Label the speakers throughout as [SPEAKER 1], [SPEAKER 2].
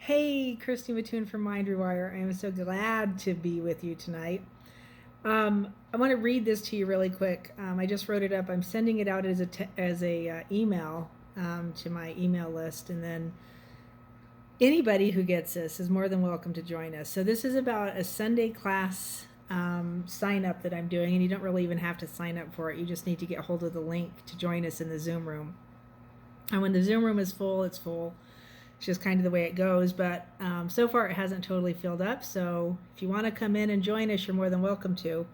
[SPEAKER 1] Hey, Christy Mattoon from Mindrewire. I am so glad to be with you tonight. I want to read this to you really quick. I just wrote it up. I'm sending it out as a email to my email list, and then anybody who gets this is more than welcome to join us. So this is about a Sunday class sign up that I'm doing, and you don't really even have to sign up for it. You just need to get hold of the link to join us in the Zoom room. And when the Zoom room is full, it's full. It's just kind of the way it goes, but so far it hasn't totally filled up. So if you want to come in and join us, you're more than welcome to.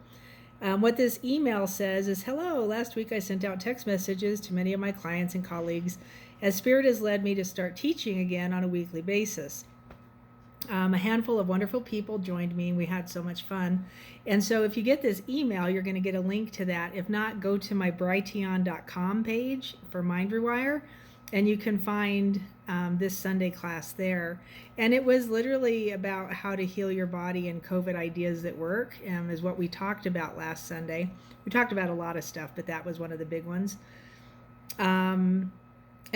[SPEAKER 1] What this email says is, hello, last week I sent out text messages to many of my clients and colleagues as Spirit has led me to start teaching again on a weekly basis. A handful of wonderful people joined me and we had so much fun. And so if you get this email, you're going to get a link to that. If not, go to my brighteon.com page for Mindrewire and you can find this Sunday class there. And it was literally about how to heal your body and COVID ideas that work, is what we talked about last Sunday. We talked about a lot of stuff, but that was one of the big ones. And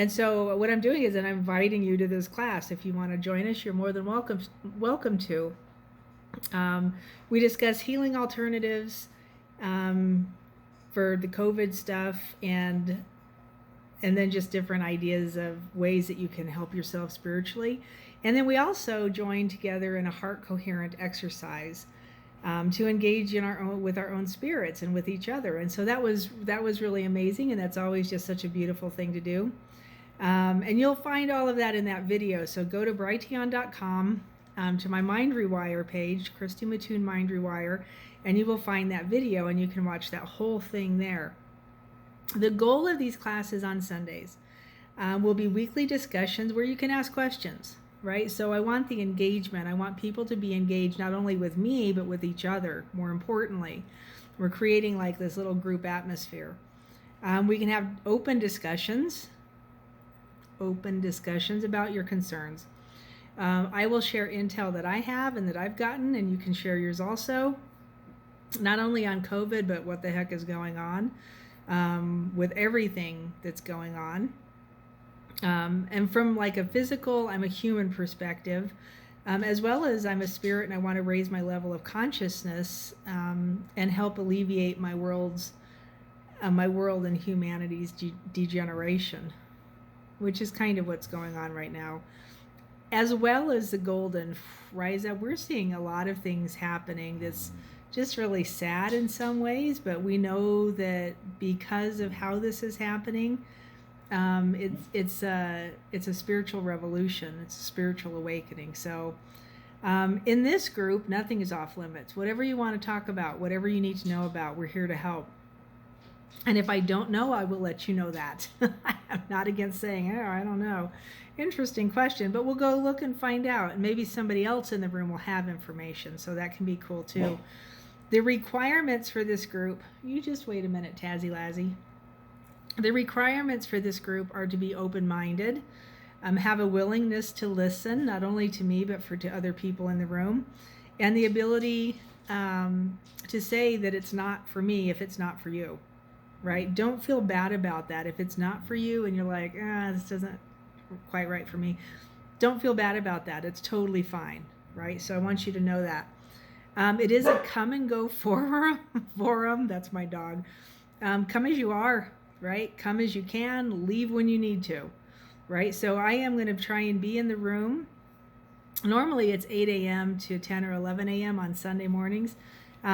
[SPEAKER 1] so what I'm doing is that I'm inviting you to this class. If you want to join us, you're more than welcome to. We discuss healing alternatives for the COVID stuff, and then just different ideas of ways that you can help yourself spiritually. And then we also join together in a heart coherent exercise to engage in with our own spirits and with each other. And so that was really amazing, and that's always just such a beautiful thing to do. And you'll find all of that in that video. So go to brighteon.com to my Mindrewire page, Christy Mattoon Mindrewire, and you will find that video and you can watch that whole thing there. The goal of these classes on Sundays will be weekly discussions where you can ask questions, right? So I want the engagement. I want people to be engaged not only with me, but with each other. More importantly, we're creating like this little group atmosphere. We can have open discussions about your concerns. I will share intel that I have and that I've gotten, and you can share yours also, not only on COVID, but what the heck is going on with everything that's going on. And from like a physical, I'm a human perspective, as well as I'm a spirit and I want to raise my level of consciousness and help alleviate my world and humanity's degeneration, which is kind of what's going on right now, as well as the golden rise up. We're seeing a lot of things happening that's just really sad in some ways, but we know that because of how this is happening, it's a spiritual revolution. It's a spiritual awakening. So in this group, nothing is off limits. Whatever you want to talk about, whatever you need to know about, we're here to help. And if I don't know, I will let you know that. I'm not against saying, oh, I don't know. Interesting question, but we'll go look and find out. And maybe somebody else in the room will have information, so that can be cool too. The requirements for this group, you just wait a minute, Tazzy Lazzy. The requirements for this group are to be open-minded, have a willingness to listen, not only to me, but to other people in the room, and the ability to say that it's not for me if it's not for you. Right? Don't feel bad about that. If it's not for you and you're like, this isn't quite right for me, don't feel bad about that. It's totally fine, right? So I want you to know that. It is a come and go forum. That's my dog. Come as you are, right? Come as you can, leave when you need to, right? So I am going to try and be in the room. Normally it's 8 a.m. to 10 or 11 a.m. on Sunday mornings.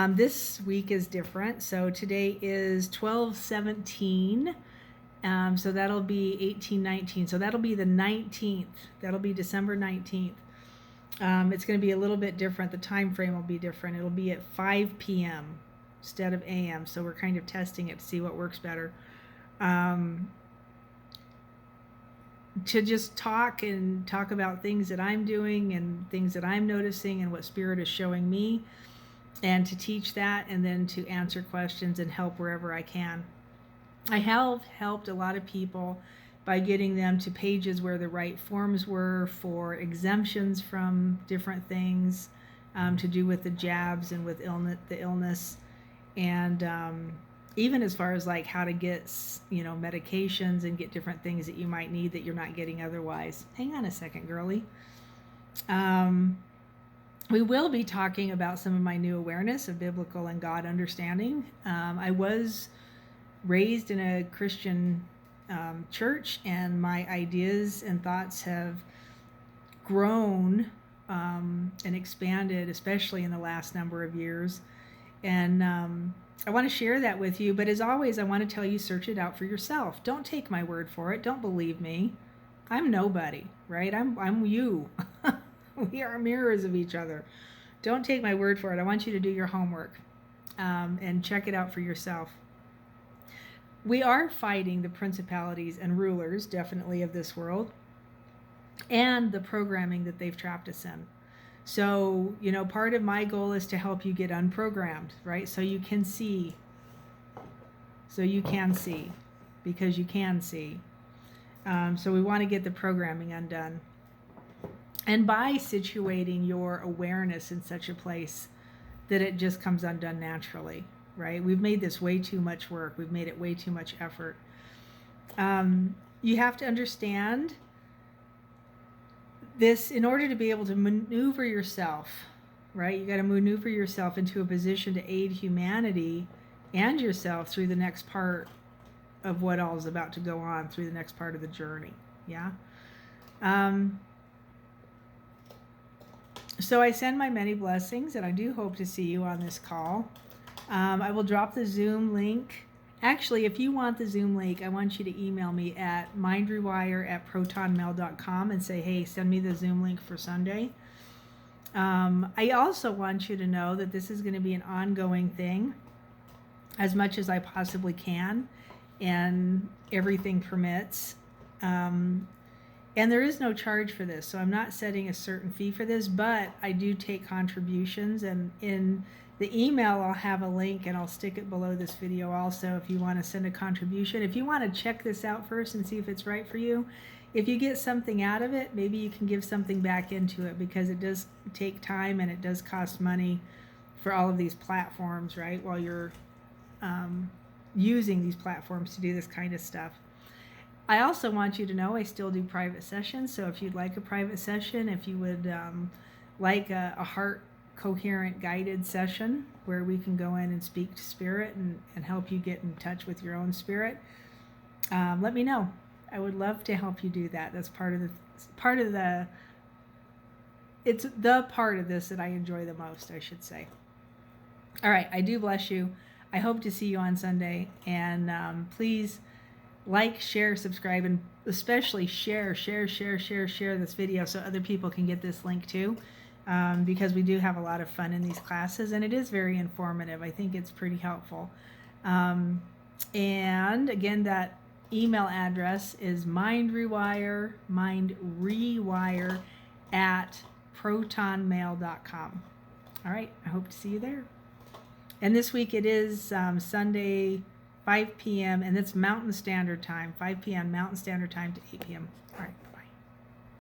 [SPEAKER 1] This week is different. So today is 12/17. So that'll be 18/19. So that'll be the 19th. That'll be December 19th. It's going to be a little bit different. The time frame will be different. It'll be at 5 p.m. instead of a.m. So we're kind of testing it to see what works better. To just talk about things that I'm doing and things that I'm noticing and what Spirit is showing me, and to teach that, and then to answer questions and help wherever I can. I have helped a lot of people by getting them to pages where the right forms were for exemptions from different things to do with the jabs and with the illness, and even as far as like how to get, medications and get different things that you might need that you're not getting otherwise. Hang on a second, girly. We will be talking about some of my new awareness of biblical and God understanding. I was raised in a Christian church, and my ideas and thoughts have grown and expanded, especially in the last number of years. And I want to share that with you. But as always, I want to tell you, search it out for yourself. Don't take my word for it. Don't believe me. I'm nobody, right? I'm you. We are mirrors of each other. Don't take my word for it. I want you to do your homework and check it out for yourself. We are fighting the principalities and rulers, definitely, of this world, and the programming that they've trapped us in. So, part of my goal is to help you get unprogrammed, right? So you can see. Because you can see. So we want to get the programming undone. And by situating your awareness in such a place that it just comes undone naturally, right? We've made this way too much work. We've made it way too much effort. You have to understand this in order to be able to maneuver yourself, right? You got to maneuver yourself into a position to aid humanity and yourself through the next part of what all is about to go on, through the next part of the journey. Yeah. So I send my many blessings, and I do hope to see you on this call. I will drop the Zoom link. Actually, if you want the Zoom link, I want you to email me at mindrewire@protonmail.com and say, hey, send me the Zoom link for Sunday. I also want you to know that this is going to be an ongoing thing as much as I possibly can, and everything permits. And there is no charge for this, so I'm not setting a certain fee for this, but I do take contributions, and in the email I'll have a link, and I'll stick it below this video also if you want to send a contribution. If you want to check this out first and see if it's right for you, if you get something out of it, maybe you can give something back into it, because it does take time and it does cost money for all of these platforms, right, while you're using these platforms to do this kind of stuff. I also want you to know I still do private sessions, so if you'd like a private session, if you would like a heart coherent guided session where we can go in and speak to spirit and help you get in touch with your own spirit, let me know. I would love to help you do that. That's it's the part of this that I enjoy the most, I should say. All right, I do bless you. I hope to see you on Sunday, and please like, share, subscribe, and especially share this video so other people can get this link too, because we do have a lot of fun in these classes, and it is very informative. I think it's pretty helpful. And again, that email address is mindrewire at protonmail.com. All right, I hope to see you there. And this week it is Sunday, 5 p.m., and it's Mountain Standard Time, 5 p.m. Mountain Standard Time to 8 p.m. All right.